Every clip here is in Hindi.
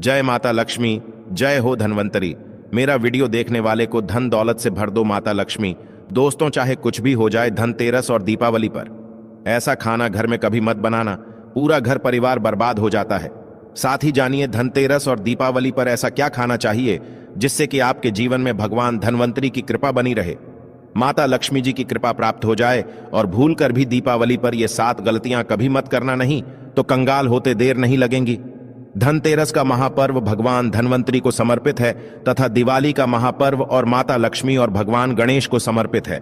जय माता लक्ष्मी, जय हो धनवंतरी। मेरा वीडियो देखने वाले को धन दौलत से भर दो माता लक्ष्मी। दोस्तों, चाहे कुछ भी हो जाए, धनतेरस और दीपावली पर ऐसा खाना घर में कभी मत बनाना, पूरा घर परिवार बर्बाद हो जाता है। साथ ही जानिए धनतेरस और दीपावली पर ऐसा क्या खाना चाहिए जिससे कि आपके जीवन में भगवान धनवंतरी की कृपा बनी रहे, माता लक्ष्मी जी की कृपा प्राप्त हो जाए। और भूल कर भी दीपावली पर ये 7 गलतियां कभी मत करना, नहीं तो कंगाल होते देर नहीं लगेंगी। धनतेरस का महापर्व भगवान धनवंतरी को समर्पित है तथा दिवाली का महापर्व और माता लक्ष्मी और भगवान गणेश को समर्पित है।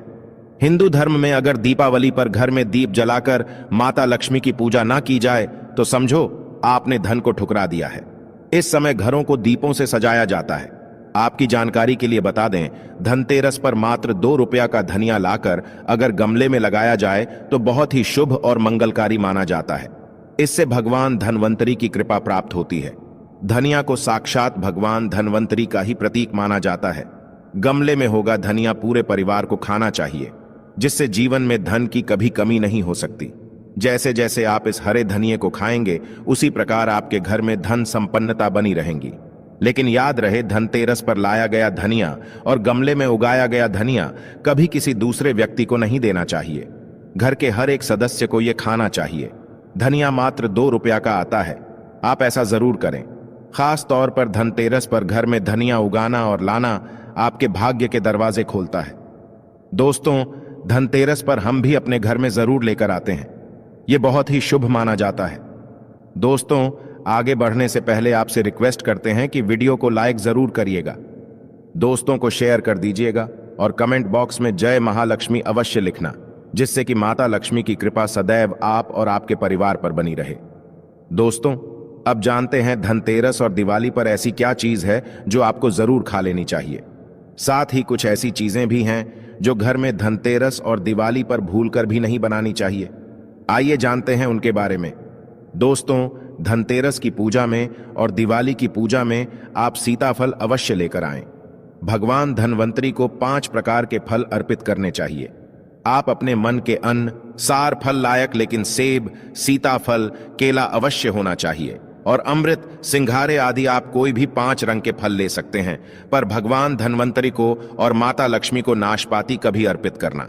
हिंदू धर्म में अगर दीपावली पर घर में दीप जलाकर माता लक्ष्मी की पूजा ना की जाए तो समझो आपने धन को ठुकरा दिया है। इस समय घरों को दीपों से सजाया जाता है। आपकी जानकारी के लिए बता दें, धनतेरस पर मात्र 2 रुपया का धनिया लाकर अगर गमले में लगाया जाए तो बहुत ही शुभ और मंगलकारी माना जाता है। इससे भगवान धनवंतरी की कृपा प्राप्त होती है। धनिया को साक्षात भगवान धनवंतरी का ही प्रतीक माना जाता है। गमले में होगा धनिया पूरे परिवार को खाना चाहिए, जिससे जीवन में धन की कभी कमी नहीं हो सकती। जैसे जैसे आप इस हरे धनिये को खाएंगे, उसी प्रकार आपके घर में धन संपन्नता बनी रहेंगी। लेकिन याद रहे, धनतेरस पर लाया गया धनिया और गमले में उगाया गया धनिया कभी किसी दूसरे व्यक्ति को नहीं देना चाहिए। घर के हर एक सदस्य को यह खाना चाहिए। धनिया मात्र 2 रुपया का आता है। आप ऐसा जरूर करें। खास तौर पर धनतेरस पर घर में धनिया उगाना और लाना आपके भाग्य के दरवाजे खोलता है। दोस्तों, धनतेरस पर हम भी अपने घर में जरूर लेकर आते हैं। यह बहुत ही शुभ माना जाता है। दोस्तों, आगे बढ़ने से पहले आपसे रिक्वेस्ट करते हैं कि वीडियो को लाइक जरूर करिएगा, दोस्तों को शेयर कर दीजिएगा और कमेंट बॉक्स में जय महालक्ष्मी अवश्य लिखना, जिससे कि माता लक्ष्मी की कृपा सदैव आप और आपके परिवार पर बनी रहे। दोस्तों, अब जानते हैं धनतेरस और दिवाली पर ऐसी क्या चीज है जो आपको जरूर खा लेनी चाहिए। साथ ही कुछ ऐसी चीजें भी हैं जो घर में धनतेरस और दिवाली पर भूलकर भी नहीं बनानी चाहिए। आइए जानते हैं उनके बारे में। दोस्तों, धनतेरस की पूजा में और दिवाली की पूजा में आप सीताफल अवश्य लेकर आएं। भगवान धनवंतरी को 5 प्रकार के फल अर्पित करने चाहिए। आप अपने मन के अन्न, सार फल लायक लेकिन सेब, सीताफल, केला अवश्य होना चाहिए। और अमृत, सिंघारे आदि आप कोई भी 5 रंग के फल ले सकते हैं, पर भगवान धनवंतरी को और माता लक्ष्मी को नाशपाती कभी अर्पित करना।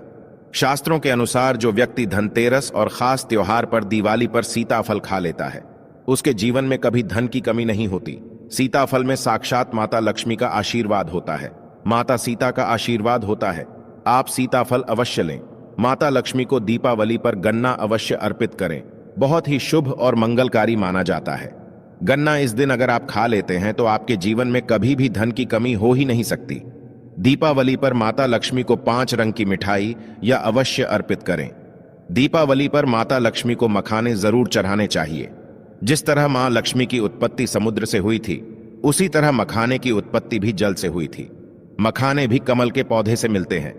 शास्त्रों के अनुसार जो व्यक्ति धनतेरस और खास त्योहार पर दिवाली पर सीताफल खा लेता है, उसके जीवन में कभी धन की कमी नहीं होती। सीताफल में साक्षात माता लक्ष्मी का आशीर्वाद होता है, माता सीता का आशीर्वाद होता है। आप सीताफल अवश्य लें। माता लक्ष्मी को दीपावली पर गन्ना अवश्य अर्पित करें, बहुत ही शुभ और मंगलकारी माना जाता है। गन्ना इस दिन अगर आप खा लेते हैं तो आपके जीवन में कभी भी धन की कमी हो ही नहीं सकती। दीपावली पर माता लक्ष्मी को 5 रंग की मिठाई या अवश्य अर्पित करें। दीपावली पर माता लक्ष्मी को मखाने जरूर चढ़ाने चाहिए। जिस तरह मां लक्ष्मी की उत्पत्ति समुद्र से हुई थी, उसी तरह मखाने की उत्पत्ति भी जल से हुई थी। मखाने भी कमल के पौधे से मिलते हैं।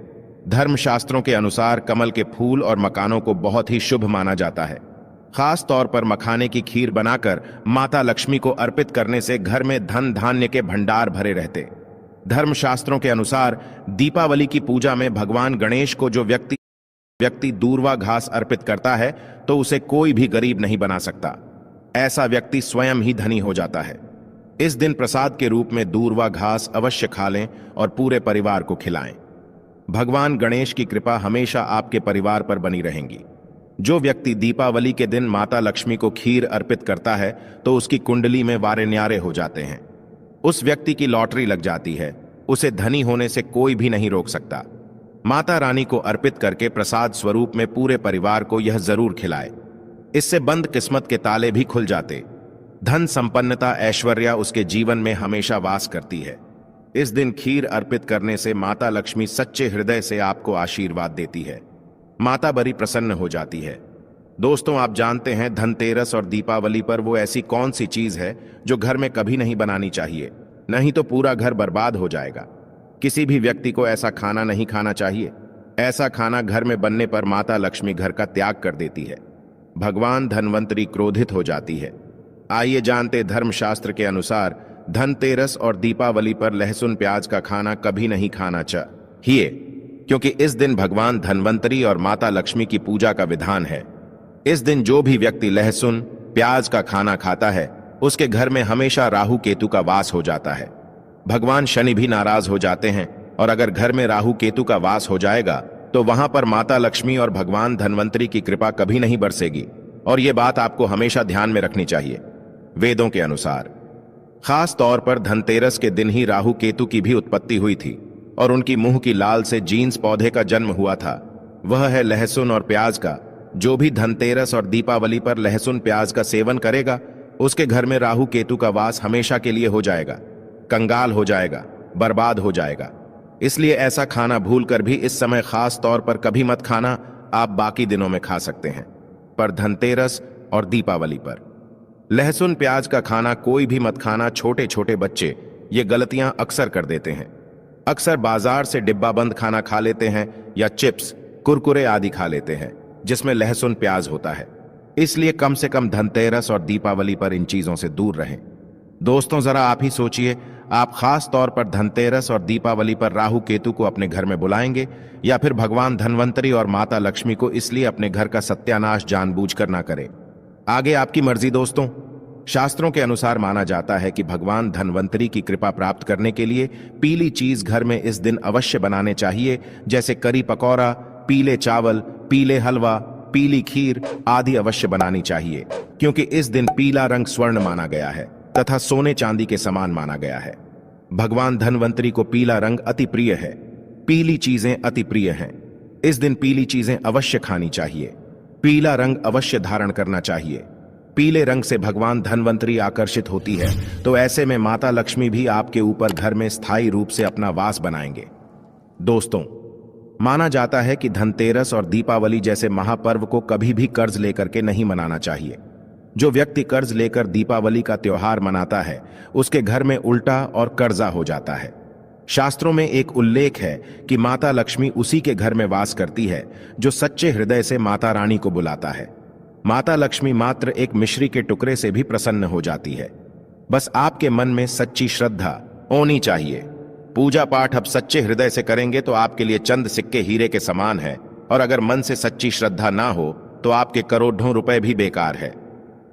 धर्मशास्त्रों के अनुसार कमल के फूल और मकानों को बहुत ही शुभ माना जाता है। खास तौर पर मखाने की खीर बनाकर माता लक्ष्मी को अर्पित करने से घर में धन धान्य के भंडार भरे रहते। धर्मशास्त्रों के अनुसार दीपावली की पूजा में भगवान गणेश को जो व्यक्ति दूर्वा घास अर्पित करता है तो उसे कोई भी गरीब नहीं बना सकता। ऐसा व्यक्ति स्वयं ही धनी हो जाता है। इस दिन प्रसाद के रूप में दूर्वा घास अवश्य खा लें और पूरे परिवार को खिलाएं। भगवान गणेश की कृपा हमेशा आपके परिवार पर बनी रहेंगी। जो व्यक्ति दीपावली के दिन माता लक्ष्मी को खीर अर्पित करता है तो उसकी कुंडली में वारे न्यारे हो जाते हैं। उस व्यक्ति की लॉटरी लग जाती है। उसे धनी होने से कोई भी नहीं रोक सकता। माता रानी को अर्पित करके प्रसाद स्वरूप में पूरे परिवार को यह जरूर खिलाए। इससे बंद किस्मत के ताले भी खुल जाते। धन संपन्नता, ऐश्वर्य उसके जीवन में हमेशा वास करती है। इस दिन खीर अर्पित करने से माता लक्ष्मी सच्चे हृदय से आपको आशीर्वाद देती है। माता बड़ी प्रसन्न हो जाती है। दोस्तों, आप जानते हैं धनतेरस और दीपावली पर वो ऐसी कौन सी चीज है जो घर में कभी नहीं बनानी चाहिए, नहीं तो पूरा घर बर्बाद हो जाएगा। किसी भी व्यक्ति को ऐसा खाना नहीं खाना चाहिए। ऐसा खाना घर में बनने पर माता लक्ष्मी घर का त्याग कर देती है। भगवान धनवंतरी क्रोधित हो जाती है। आइए जानते धर्मशास्त्र के अनुसार धनतेरस और दीपावली पर लहसुन प्याज का खाना कभी नहीं खाना चाहिए, क्योंकि इस दिन भगवान धनवंतरी और माता लक्ष्मी की पूजा का विधान है। इस दिन जो भी व्यक्ति लहसुन प्याज का खाना खाता है उसके घर में हमेशा राहु केतु का वास हो जाता है। भगवान शनि भी नाराज हो जाते हैं, और अगर घर में राहु केतु का वास हो जाएगा तो वहां पर माता लक्ष्मी और भगवान धन्वंतरी की कृपा कभी नहीं बरसेगी। और यह बात आपको हमेशा ध्यान में रखनी चाहिए। वेदों के अनुसार खास तौर पर धनतेरस के दिन ही राहु केतु की भी उत्पत्ति हुई थी और उनकी मुंह की लाल से जीन्स पौधे का जन्म हुआ था। वह है लहसुन और प्याज का। जो भी धनतेरस और दीपावली पर लहसुन प्याज का सेवन करेगा उसके घर में राहु केतु का वास हमेशा के लिए हो जाएगा, कंगाल हो जाएगा, बर्बाद हो जाएगा। इसलिए ऐसा खाना भूलकर भी इस समय खास तौर पर कभी मत खाना। आप बाकी दिनों में खा सकते हैं, पर धनतेरस और दीपावली पर लहसुन प्याज का खाना कोई भी मत खाना। छोटे छोटे बच्चे ये गलतियां अक्सर कर देते हैं। अक्सर बाजार से डिब्बा बंद खाना खा लेते हैं या चिप्स, कुरकुरे आदि खा लेते हैं जिसमें लहसुन प्याज होता है। इसलिए कम से कम धनतेरस और दीपावली पर इन चीजों से दूर रहें। दोस्तों, जरा आप ही सोचिए, आप खास तौर पर धनतेरस और दीपावली पर राहु केतु को अपने घर में बुलाएंगे या फिर भगवान धन्वंतरी और माता लक्ष्मी को, इसलिए अपने घर का सत्यानाश जानबूझकर ना करें। आगे आपकी मर्जी। दोस्तों, शास्त्रों के अनुसार माना जाता है कि भगवान धन्वंतरी की कृपा प्राप्त करने के लिए पीली चीज घर में इस दिन अवश्य बनाने चाहिए, जैसे करी पकौड़ा, पीले चावल, पीले हलवा, पीली खीर आदि अवश्य बनानी चाहिए, क्योंकि इस दिन पीला रंग स्वर्ण माना गया है तथा सोने चांदी के समान माना गया है। भगवान धन्वंतरी को पीला रंग अति प्रिय है, पीली चीजें अति प्रिय हैं। इस दिन पीली चीजें अवश्य खानी चाहिए, पीला रंग अवश्य धारण करना चाहिए। पीले रंग से भगवान धन्वंतरी आकर्षित होती है, तो ऐसे में माता लक्ष्मी भी आपके ऊपर घर में स्थायी रूप से अपना वास बनाएंगे। दोस्तों, माना जाता है कि धनतेरस और दीपावली जैसे महापर्व को कभी भी कर्ज लेकर के नहीं मनाना चाहिए। जो व्यक्ति कर्ज लेकर दीपावली का त्योहार मनाता है उसके घर में उल्टा और कर्जा हो जाता है। शास्त्रों में एक उल्लेख है कि माता लक्ष्मी उसी के घर में वास करती है जो सच्चे हृदय से माता रानी को बुलाता है। माता लक्ष्मी मात्र एक मिश्री के टुकड़े से भी प्रसन्न हो जाती है। बस आपके मन में सच्ची श्रद्धा होनी चाहिए। पूजा पाठ अब सच्चे हृदय से करेंगे तो आपके लिए चंद सिक्के हीरे के समान है, और अगर मन से सच्ची श्रद्धा ना हो तो आपके करोड़ों रुपए भी बेकार है।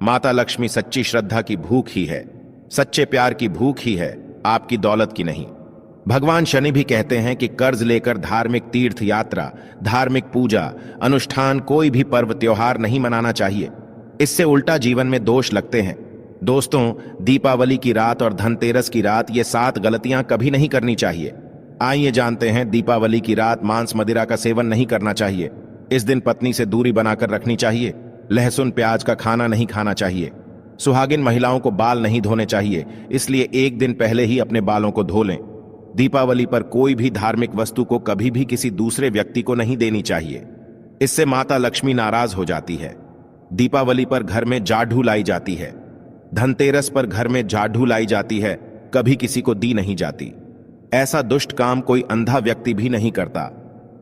माता लक्ष्मी सच्ची श्रद्धा की भूख ही है, सच्चे प्यार की भूख ही है, आपकी दौलत की नहीं। भगवान शनि भी कहते हैं कि कर्ज लेकर धार्मिक तीर्थ यात्रा, धार्मिक पूजा, अनुष्ठान, कोई भी पर्व त्योहार नहीं मनाना चाहिए। इससे उल्टा जीवन में दोष लगते हैं। दोस्तों, दीपावली की रात और धनतेरस की रात, ये 7 गलतियां कभी नहीं करनी चाहिए। आइए जानते हैं। दीपावली की रात मांस मदिरा का सेवन नहीं करना चाहिए। इस दिन पत्नी से दूरी बनाकर रखनी चाहिए। लहसुन प्याज का खाना नहीं खाना चाहिए। सुहागिन महिलाओं को बाल नहीं धोने चाहिए, इसलिए एक दिन पहले ही अपने बालों को धो लें। दीपावली पर कोई भी धार्मिक वस्तु को कभी भी किसी दूसरे व्यक्ति को नहीं देनी चाहिए, इससे माता लक्ष्मी नाराज हो जाती है। दीपावली पर घर में जाढ़ू लाई जाती है। धनतेरस पर घर में जाढ़ू लाई जाती है, कभी किसी को दी नहीं जाती। ऐसा दुष्ट काम कोई अंधा व्यक्ति भी नहीं करता।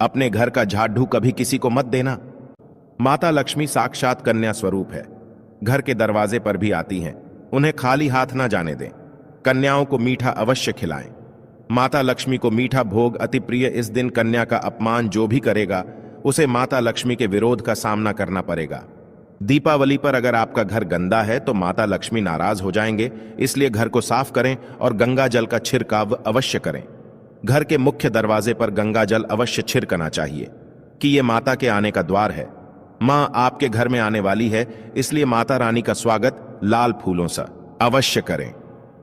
अपने घर का झाड़ू कभी किसी को मत देना। माता लक्ष्मी साक्षात कन्या स्वरूप है, घर के दरवाजे पर भी आती हैं। उन्हें खाली हाथ ना जाने दें। कन्याओं को मीठा अवश्य खिलाएं। माता लक्ष्मी को मीठा भोग अति प्रिय। इस दिन कन्या का अपमान जो भी करेगा उसे माता लक्ष्मी के विरोध का सामना करना पड़ेगा। दीपावली पर अगर आपका घर गंदा है तो माता लक्ष्मी नाराज हो जाएंगे, इसलिए घर को साफ करें और गंगा जल का छिड़काव अवश्य करें। घर के मुख्य दरवाजे पर गंगा जल अवश्य छिड़कना चाहिए कि यह माता के आने का द्वार है। मां आपके घर में आने वाली है, इसलिए माता रानी का स्वागत लाल फूलों से अवश्य करें।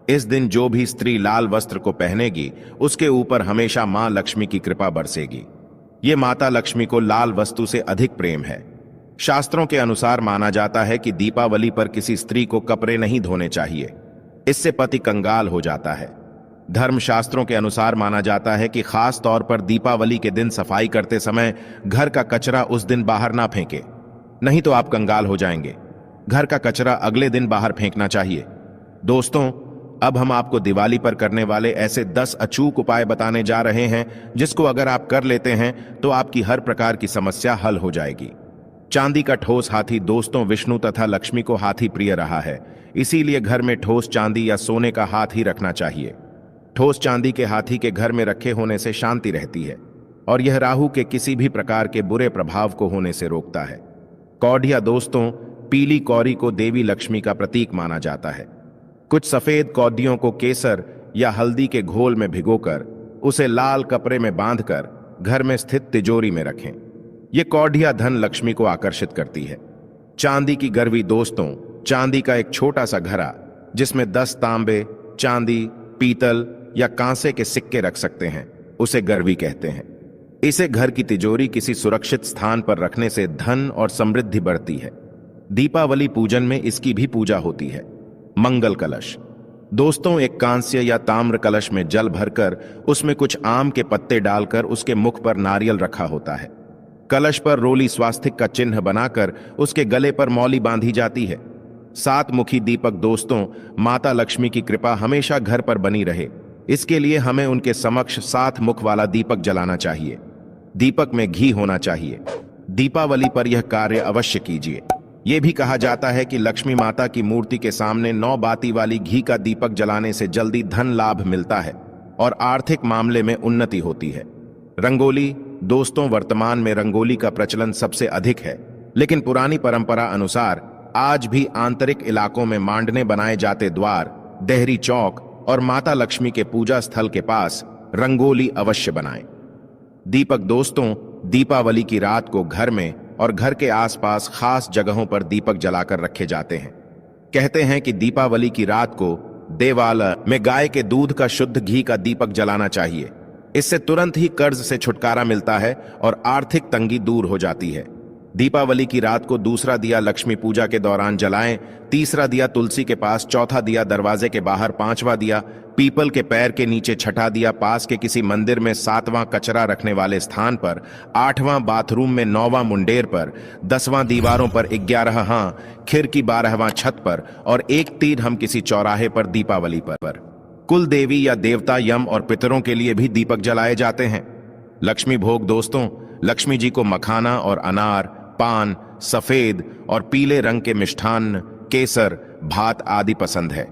इस दिन जो भी स्त्री लाल वस्त्र को पहनेगी उसके ऊपर हमेशा मां लक्ष्मी की कृपा बरसेगी। ये माता लक्ष्मी को लाल वस्तु से अधिक प्रेम है। शास्त्रों के अनुसार माना जाता है कि दीपावली पर किसी स्त्री को कपड़े नहीं धोने चाहिए, इससे पति कंगाल हो जाता है। धर्मशास्त्रों के अनुसार माना जाता है कि खास तौर पर दीपावली के दिन सफाई करते समय घर का कचरा उस दिन बाहर ना फेंके, नहीं तो आप कंगाल हो जाएंगे। घर का कचरा अगले दिन बाहर फेंकना चाहिए। दोस्तों, अब हम आपको दिवाली पर करने वाले ऐसे 10 अचूक उपाय बताने जा रहे हैं जिसको अगर आप कर लेते हैं तो आपकी हर प्रकार की समस्या हल हो जाएगी। चांदी का ठोस हाथी। दोस्तों, विष्णु तथा लक्ष्मी को हाथी प्रिय रहा है, इसीलिए घर में ठोस चांदी या सोने का हाथ ही रखना चाहिए। ठोस चांदी के हाथी के घर में रखे होने से शांति रहती है और यह राहु के किसी भी प्रकार के बुरे प्रभाव को होने से रोकता है। कौड़िया। दोस्तों, पीली कौड़ी को देवी लक्ष्मी का प्रतीक माना जाता है। कुछ सफेद कौदियों को केसर या हल्दी के घोल में भिगोकर उसे लाल कपड़े में बांधकर घर में स्थित तिजोरी में रखें। ये कौडिया धन लक्ष्मी को आकर्षित करती है। चांदी की गरवी दोस्तों, चांदी का एक छोटा सा घड़ा जिसमें 10 तांबे, चांदी, पीतल या कांसे के सिक्के रख सकते हैं, उसे गरवी कहते हैं। इसे घर की तिजोरी किसी सुरक्षित स्थान पर रखने से धन और समृद्धि बढ़ती है। दीपावली पूजन में इसकी भी पूजा होती है। मंगल कलश दोस्तों, एक कांस्य या ताम्र कलश में जल भरकर उसमें कुछ आम के पत्ते डालकर उसके मुख पर नारियल रखा होता है। कलश पर रोली स्वास्तिक का चिन्ह बनाकर उसके गले पर मौली बांधी जाती है। 7 मुखी दीपक दोस्तों, माता लक्ष्मी की कृपा हमेशा घर पर बनी रहे, इसके लिए हमें उनके समक्ष 7 मुख वाला दीपक जलाना चाहिए। दीपक में घी होना चाहिए। दीपावली पर यह कार्य अवश्य कीजिए। यह भी कहा जाता है कि लक्ष्मी माता की मूर्ति के सामने 9 बाती वाली घी का दीपक जलाने से जल्दी धन लाभ मिलता है और आर्थिक मामले में उन्नति होती है। रंगोली दोस्तों, वर्तमान में रंगोली का प्रचलन सबसे अधिक है, लेकिन पुरानी परंपरा अनुसार आज भी आंतरिक इलाकों में मांडने बनाए जाते द्वार, देहरी चौक और माता लक्ष्मी के पूजा स्थल के पास रंगोली अवश्य बनाएं। दीपक दोस्तों, दीपावली की रात को घर में और घर के आसपास खास जगहों पर दीपक जलाकर रखे जाते हैं। कहते हैं कि दीपावली की रात को देवालय में गाय के दूध का शुद्ध घी का दीपक जलाना चाहिए। इससे तुरंत ही कर्ज से छुटकारा मिलता है और आर्थिक तंगी दूर हो जाती है। दीपावली की रात को दूसरा दिया लक्ष्मी पूजा के दौरान जलाएं, तीसरा दिया तुलसी के पास, चौथा दिया दरवाजे के बाहर, 5वां दिया पीपल के पैर के नीचे, छठा दिया पास के किसी मंदिर में, 7वां कचरा रखने वाले स्थान पर, 8वां बाथरूम में, 9वां मुंडेर पर, 10वां दीवारों पर, 11वां खिड़की, 12वां छत पर और 1 तीर हम किसी चौराहे पर दीपावली पर। कुल देवी या देवता, यम और पितरों के लिए भी दीपक जलाए जाते हैं। लक्ष्मी भोग दोस्तों, लक्ष्मी जी को मखाना और अनार, पान, सफेद और पीले रंग के मिष्ठान्न, केसर, भात आदि पसंद है।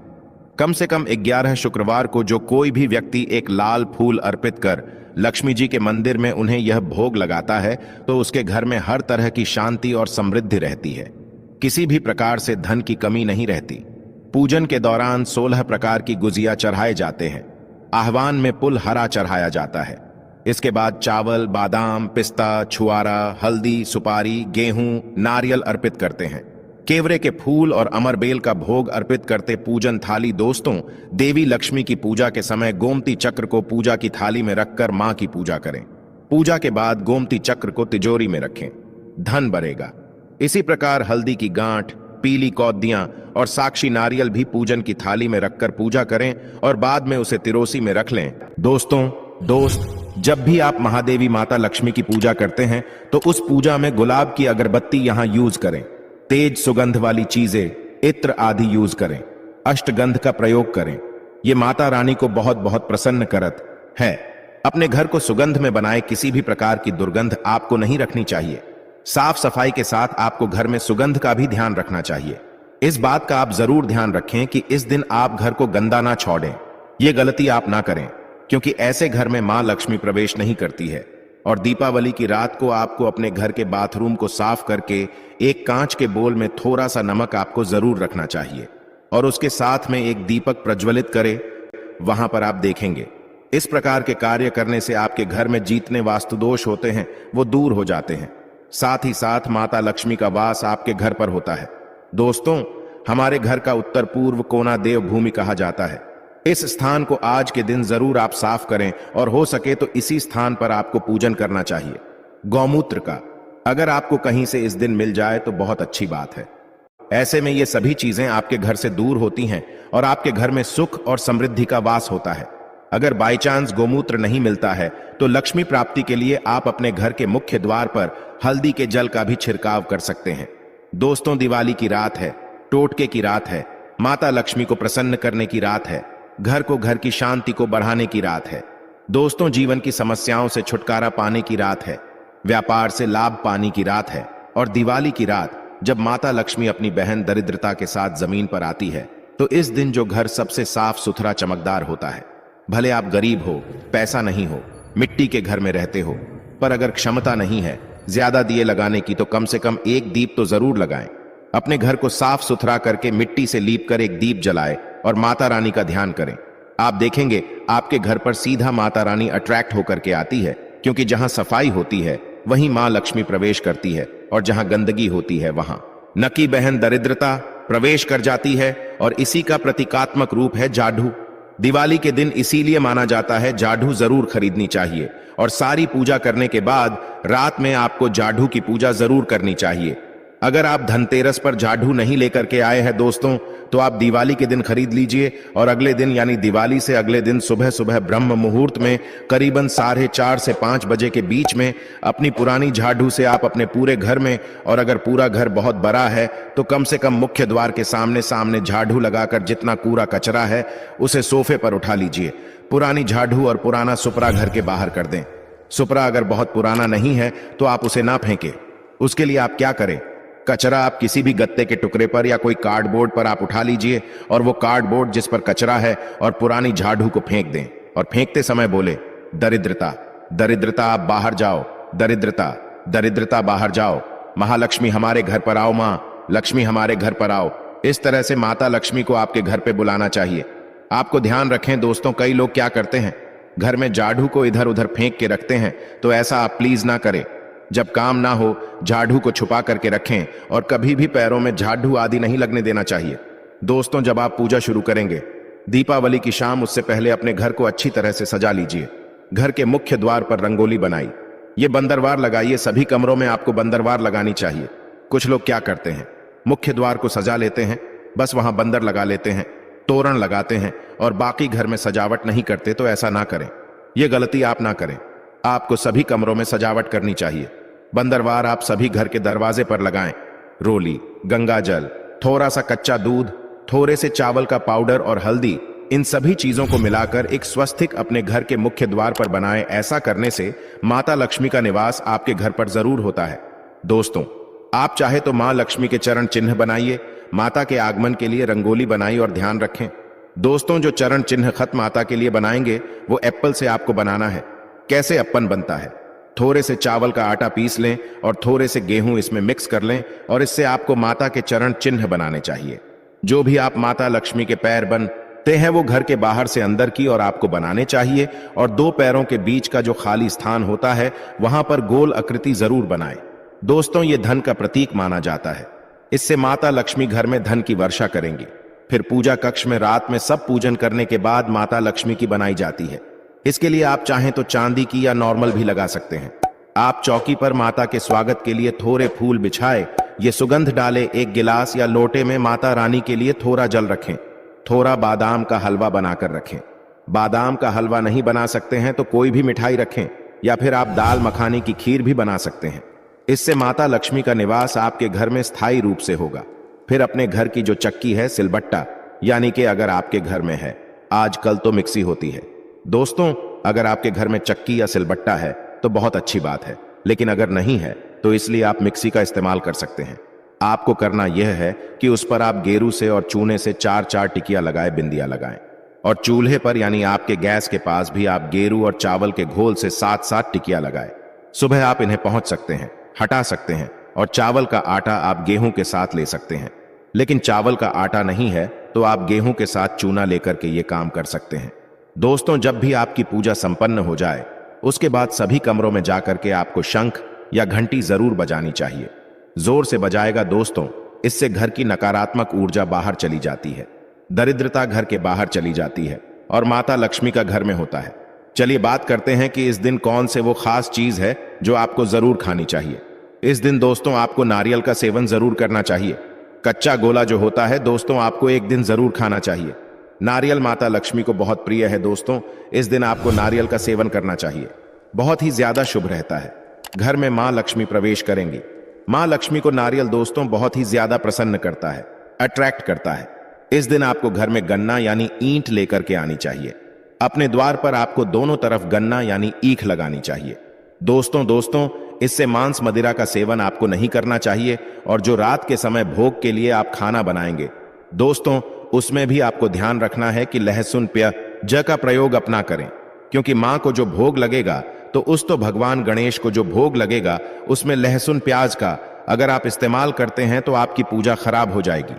कम से कम 11 शुक्रवार को जो कोई भी व्यक्ति एक लाल फूल अर्पित कर लक्ष्मी जी के मंदिर में उन्हें यह भोग लगाता है तो उसके घर में हर तरह की शांति और समृद्धि रहती है। किसी भी प्रकार से धन की कमी नहीं रहती। पूजन के दौरान 16 प्रकार की गुजिया चढ़ाए जाते हैं। आह्वान में पुल हरा चढ़ाया जाता है। इसके बाद चावल, बादाम, पिस्ता, छुआरा, हल्दी, सुपारी, गेहूं, नारियल अर्पित करते हैं। केवरे के फूल और अमरबेल का भोग अर्पित करते पूजन थाली दोस्तों, देवी लक्ष्मी की पूजा के समय गोमती चक्र को पूजा की थाली में रखकर मां की पूजा करें। पूजा के बाद गोमती चक्र को तिजोरी में रखें, धन बढ़ेगा। इसी प्रकार हल्दी की गांठ, पीली कौदियां और साक्षी नारियल भी पूजन की थाली में रखकर पूजा करें और बाद में उसे तिरोसी में रख लें। दोस्त, जब भी आप महादेवी माता लक्ष्मी की पूजा करते हैं तो उस पूजा में गुलाब की अगरबत्ती यहां यूज करें। तेज सुगंध वाली चीजें, इत्र आदि यूज करें। अष्टगंध का प्रयोग करें। ये माता रानी को बहुत बहुत प्रसन्न करत है। अपने घर को सुगंध में बनाए किसी भी प्रकार की दुर्गंध आपको नहीं रखनी चाहिए। साफ सफाई के साथ आपको घर में सुगंध का भी ध्यान रखना चाहिए। इस बात का आप जरूर ध्यान रखें कि इस दिन आप घर को गंदा ना छोड़ें। ये गलती आप ना करें, क्योंकि ऐसे घर में मां लक्ष्मी प्रवेश नहीं करती है। और दीपावली की रात को आपको अपने घर के बाथरूम को साफ करके एक कांच के बोल में थोड़ा सा नमक आपको जरूर रखना चाहिए और उसके साथ में एक दीपक प्रज्वलित करें। वहां पर आप देखेंगे इस प्रकार के कार्य करने से आपके घर में जितने वास्तु दोष होते हैं वो दूर हो जाते हैं। साथ ही साथ माता लक्ष्मी का वास आपके घर पर होता है। दोस्तों, हमारे घर का उत्तर पूर्व कोना देव भूमि कहा जाता है। इस स्थान को आज के दिन जरूर आप साफ करें और हो सके तो इसी स्थान पर आपको पूजन करना चाहिए। गौमूत्र का अगर आपको कहीं से इस दिन मिल जाए तो बहुत अच्छी बात है। ऐसे में ये सभी चीजें आपके घर से दूर होती हैं और आपके घर में सुख और समृद्धि का वास होता है। अगर बाई चांस गोमूत्र नहीं मिलता है तो लक्ष्मी प्राप्ति के लिए आप अपने घर के मुख्य द्वार पर हल्दी के जल का भी छिड़काव कर सकते हैं। दोस्तों, दिवाली की रात है, टोटके की रात है, माता लक्ष्मी को प्रसन्न करने की रात है, घर की शांति को बढ़ाने की रात है। दोस्तों, जीवन की समस्याओं से छुटकारा पाने की रात है, व्यापार से लाभ पाने की रात है। और दिवाली की रात जब माता लक्ष्मी अपनी बहन दरिद्रता के साथ जमीन पर आती है तो इस दिन जो घर सबसे साफ सुथरा चमकदार होता है। भले आप गरीब हो, पैसा नहीं हो, मिट्टी के घर में रहते हो, पर अगर क्षमता नहीं है ज्यादा दिए लगाने की तो कम से कम एक दीप तो जरूर लगाएं। अपने घर को साफ सुथरा करके मिट्टी से लीप कर एक दीप जलाएं और माता रानी का ध्यान करें। आप देखेंगे आपके घर पर सीधा माता रानी अट्रैक्ट होकर के आती है, क्योंकि जहां सफाई होती है वहीं मां लक्ष्मी प्रवेश करती है और जहां गंदगी होती है वहां नकी बहन दरिद्रता प्रवेश कर जाती है। और इसी का प्रतीकात्मक रूप है जाढ़ू। दिवाली के दिन इसीलिए माना जाता है जाढ़ू जरूर खरीदनी चाहिए और सारी पूजा करने के बाद रात में आपको जाढ़ू की पूजा जरूर करनी चाहिए। अगर आप धनतेरस पर जाढ़ू नहीं लेकर के आए हैं दोस्तों, तो आप दिवाली के दिन खरीद लीजिए और अगले दिन यानी दिवाली से अगले दिन सुबह सुबह ब्रह्म मुहूर्त में करीबन 4:30 से 5 बजे के बीच में अपनी पुरानी झाड़ू से आप अपने पूरे घर में, और अगर पूरा घर बहुत बड़ा है तो कम से कम मुख्य द्वार के सामने सामने झाड़ू लगाकर जितना कूड़ा कचरा है उसे सोफे पर उठा लीजिए। पुरानी झाड़ू और पुराना सुपरा घर के बाहर कर दें। सुपरा अगर बहुत पुराना नहीं है तो आप उसे ना फेंकें। उसके लिए आप क्या करें, कचरा आप किसी भी गत्ते के टुकड़े पर या कोई कार्डबोर्ड पर आप उठा लीजिए और वो कार्डबोर्ड जिस पर कचरा है और पुरानी झाड़ू को फेंक दें और फेंकते समय बोले दरिद्रता दरिद्रता आप बाहर जाओ, दरिद्रता दरिद्रता बाहर जाओ, महालक्ष्मी हमारे घर पर आओ, मां लक्ष्मी हमारे घर पर आओ। इस तरह से माता लक्ष्मी को आपके घर पे बुलाना चाहिए। आपको ध्यान रखें दोस्तों, कई लोग क्या करते हैं, घर में झाड़ू को इधर उधर फेंक के रखते हैं, तो ऐसा आप प्लीज ना करें। जब काम ना हो झाड़ू को छुपा करके रखें और कभी भी पैरों में झाड़ू आदि नहीं लगने देना चाहिए। दोस्तों, जब आप पूजा शुरू करेंगे दीपावली की शाम, उससे पहले अपने घर को अच्छी तरह से सजा लीजिए। घर के मुख्य द्वार पर रंगोली बनाई, ये बंदरवार लगाइए। सभी कमरों में आपको बंदरवार लगानी चाहिए। कुछ लोग क्या करते हैं, मुख्य द्वार को सजा लेते हैं, बस वहां बंदर लगा लेते हैं, तोरण लगाते हैं और बाकी घर में सजावट नहीं करते। तो ऐसा ना करें, यह गलती आप ना करें। आपको सभी कमरों में सजावट करनी चाहिए। बंदरवार आप सभी घर के दरवाजे पर लगाएं। रोली, गंगा जल, थोड़ा सा कच्चा दूध, थोड़े से चावल का पाउडर और हल्दी, इन सभी चीजों को मिलाकर एक स्वस्तिक अपने घर के मुख्य द्वार पर बनाएं। ऐसा करने से माता लक्ष्मी का निवास आपके घर पर जरूर होता है। दोस्तों, आप चाहे तो मां लक्ष्मी के चरण चिन्ह बनाइए। माता के आगमन के लिए रंगोली बनाई और ध्यान रखें दोस्तों, जो चरण चिन्ह खत माता के लिए बनाएंगे वो एप्पल से आपको बनाना है। कैसे अप्पन बनता है, थोड़े से चावल का आटा पीस लें और थोड़े से गेहूं इसमें मिक्स कर लें और इससे आपको माता के चरण चिन्ह बनाने चाहिए। जो भी आप माता लक्ष्मी के पैर बनते हैं वो घर के बाहर से अंदर की और आपको बनाने चाहिए और 2 पैरों के बीच का जो खाली स्थान होता है वहां पर गोल आकृति जरूर बनाएं। दोस्तों, ये धन का प्रतीक माना जाता है। इससे माता लक्ष्मी घर में धन की वर्षा करेंगी। फिर पूजा कक्ष में रात में सब पूजन करने के बाद माता लक्ष्मी की बनाई जाती है। इसके लिए आप चाहें तो चांदी की या नॉर्मल भी लगा सकते हैं। आप चौकी पर माता के स्वागत के लिए थोड़े फूल बिछाए, ये सुगंध डाले, एक गिलास या लोटे में माता रानी के लिए थोड़ा जल रखें। थोड़ा बादाम का हलवा बनाकर रखें। बादाम का हलवा नहीं बना सकते हैं तो कोई भी मिठाई रखें या फिर आप दाल मखानी की खीर भी बना सकते हैं। इससे माता लक्ष्मी का निवास आपके घर में स्थायी रूप से होगा। फिर अपने घर की जो चक्की है, सिलबट्टा, यानी कि अगर आपके घर में है, आजकल तो मिक्सी होती है। दोस्तों, अगर आपके घर में चक्की या सिलबट्टा है तो बहुत अच्छी बात है, लेकिन अगर नहीं है तो इसलिए आप मिक्सी का इस्तेमाल कर सकते हैं। आपको करना यह है कि उस पर आप गेरू से और चूने से 4-4 टिकिया लगाए, बिंदिया लगाएं और चूल्हे पर यानी आपके गैस के पास भी आप गेरू और चावल के घोल से 7-7 टिकिया लगाएं। सुबह आप इन्हें पहुंच सकते हैं, हटा सकते हैं और चावल का आटा आप गेहूं के साथ ले सकते हैं। लेकिन चावल का आटा नहीं है तो आप गेहूं के साथ चूना लेकर के ये काम कर सकते हैं। दोस्तों, जब भी आपकी पूजा संपन्न हो जाए उसके बाद सभी कमरों में जाकर के आपको शंख या घंटी जरूर बजानी चाहिए। जोर से बजाएगा दोस्तों, इससे घर की नकारात्मक ऊर्जा बाहर चली जाती है, दरिद्रता घर के बाहर चली जाती है और माता लक्ष्मी का घर में होता है। चलिए बात करते हैं कि इस दिन कौन से वो खास चीज है जो आपको जरूर खानी चाहिए। इस दिन दोस्तों आपको नारियल का सेवन जरूर करना चाहिए। कच्चा गोला जो होता है दोस्तों, आपको एक दिन जरूर खाना चाहिए। नारियल माता लक्ष्मी को बहुत प्रिय है दोस्तों, इस दिन आपको नारियल का सेवन करना चाहिए। बहुत ही ज्यादा शुभ रहता है। घर में मां लक्ष्मी प्रवेश करेंगी। मां लक्ष्मी को नारियल दोस्तों बहुत ही ज्यादा प्रसन्न करता है, अट्रैक्ट करता है। इस दिन आपको घर में गन्ना यानी ईंट लेकर के आनी चाहिए। अपने द्वार पर आपको दोनों तरफ गन्ना यानी ईख लगानी चाहिए। दोस्तों, इससे मांस मदिरा का सेवन आपको नहीं करना चाहिए और जो रात के समय भोग के लिए आप खाना बनाएंगे दोस्तों, उसमें भी आपको ध्यान रखना है कि लहसुन प्याज का प्रयोग अपना करें, क्योंकि मां को जो भोग लगेगा तो उस तो भगवान गणेश को जो भोग लगेगा उसमें लहसुन प्याज का अगर आप इस्तेमाल करते हैं तो आपकी पूजा खराब हो जाएगी।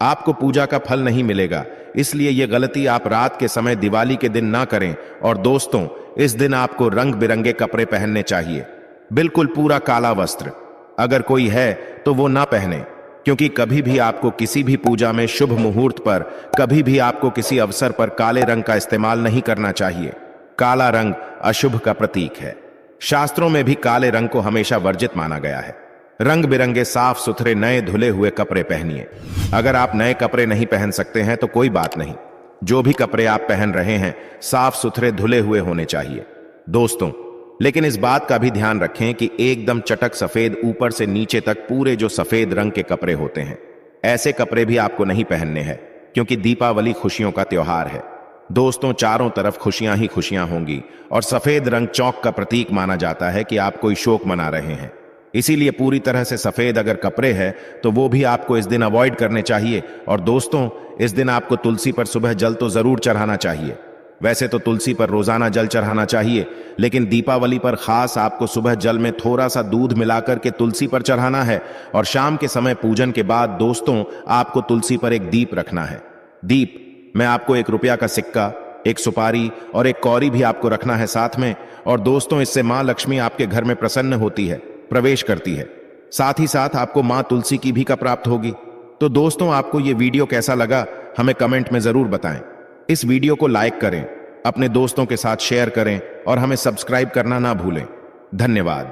आपको पूजा का फल नहीं मिलेगा। इसलिए यह गलती आप रात के समय दिवाली के दिन ना करें। और दोस्तों, इस दिन आपको रंग बिरंगे कपड़े पहनने चाहिए, बिल्कुल पूरा काला वस्त्र। अगर कोई है तो वो ना पहने, क्योंकि कभी भी आपको किसी भी पूजा में, शुभ मुहूर्त पर, कभी भी आपको किसी अवसर पर काले रंग का इस्तेमाल नहीं करना चाहिए। काला रंग अशुभ का प्रतीक है। शास्त्रों में भी काले रंग को हमेशा वर्जित माना गया है। रंग बिरंगे साफ सुथरे नए धुले हुए कपड़े पहनिए। अगर आप नए कपड़े नहीं पहन सकते हैं तो कोई बात नहीं, जो भी कपड़े आप पहन रहे हैं साफ सुथरे धुले हुए होने चाहिए दोस्तों। लेकिन इस बात का भी ध्यान रखें कि एकदम चटक सफेद ऊपर से नीचे तक पूरे जो सफेद रंग के कपड़े होते हैं, ऐसे कपड़े भी आपको नहीं पहनने हैं, क्योंकि दीपावली खुशियों का त्योहार है दोस्तों। चारों तरफ खुशियां ही खुशियां होंगी और सफेद रंग चौक का प्रतीक माना जाता है कि आप कोई शोक मना रहे हैं। इसीलिए पूरी तरह से सफेद अगर कपड़े हैं तो वो भी आपको इस दिन अवॉइड करने चाहिए। और दोस्तों, इस दिन आपको तुलसी पर सुबह जल तो जरूर चढ़ाना चाहिए। वैसे तो तुलसी पर रोजाना जल चढ़ाना चाहिए, लेकिन दीपावली पर खास आपको सुबह जल में थोड़ा सा दूध मिलाकर के तुलसी पर चढ़ाना है। और शाम के समय पूजन के बाद दोस्तों, आपको तुलसी पर एक दीप रखना है। दीप में आपको 1 रुपया का सिक्का, एक सुपारी और एक कौड़ी भी आपको रखना है साथ में। और दोस्तों, इससे मां लक्ष्मी आपके घर में प्रसन्न होती है, प्रवेश करती है। साथ ही साथ आपको मां तुलसी की भी का प्राप्त होगी। तो दोस्तों, आपको यह वीडियो कैसा लगा हमें कमेंट में जरूर बताएं। इस वीडियो को लाइक करें, अपने दोस्तों के साथ शेयर करें और हमें सब्सक्राइब करना ना भूलें। धन्यवाद।